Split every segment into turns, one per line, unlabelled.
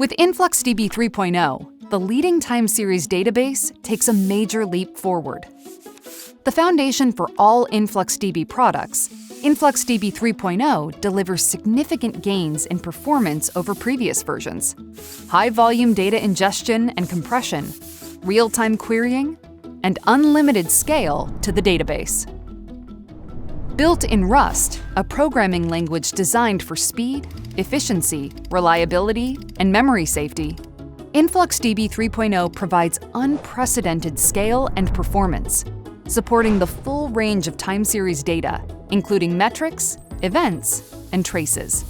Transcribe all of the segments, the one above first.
With InfluxDB 3.0, the leading time series database takes a major leap forward. The foundation for all InfluxDB products, InfluxDB 3.0 delivers significant gains in performance over previous versions. High-volume data ingestion and compression, real-time querying, and unlimited scale to the database. Built in Rust, a programming language designed for speed, efficiency, reliability, and memory safety, InfluxDB 3.0 provides unprecedented scale and performance, supporting the full range of time series data, including metrics, events, and traces.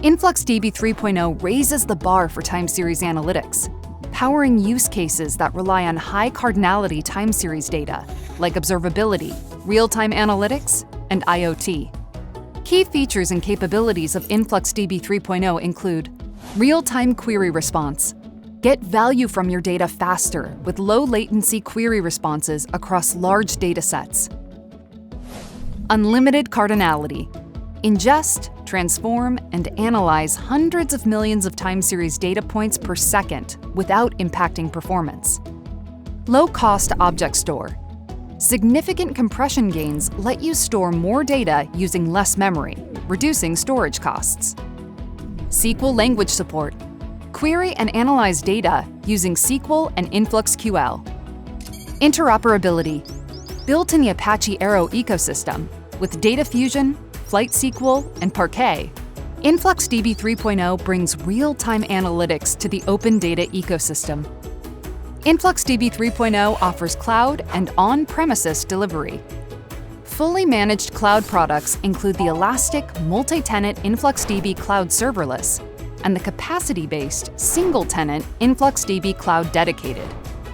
InfluxDB 3.0 raises the bar for time series analytics, powering use cases that rely on high-cardinality time series data, like observability, real-time analytics, and IoT. Key features and capabilities of InfluxDB 3.0 include real-time query response. Get value from your data faster with low-latency query responses across large datasets. Unlimited cardinality. Ingest, transform, and analyze hundreds of millions of time series data points per second without impacting performance. Low-cost object store. Significant compression gains let you store more data using less memory, reducing storage costs. SQL Language Support. Query and analyze data using SQL and InfluxQL. Interoperability. Built in the Apache Arrow ecosystem, with Data Fusion, Flight SQL, and Parquet, InfluxDB 3.0 brings real-time analytics to the open data ecosystem. InfluxDB 3.0 offers cloud and on-premises delivery. Fully managed cloud products include the elastic, multi-tenant InfluxDB Cloud Serverless and the capacity-based, single-tenant InfluxDB Cloud Dedicated.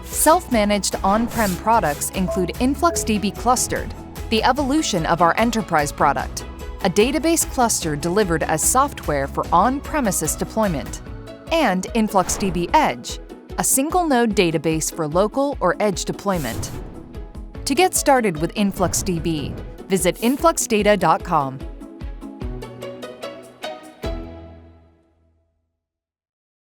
Self-managed on-prem products include InfluxDB Clustered, the evolution of our enterprise product, a database cluster delivered as software for on-premises deployment, and InfluxDB Edge, a single-node database for local or edge deployment. To get started with InfluxDB, visit influxdata.com.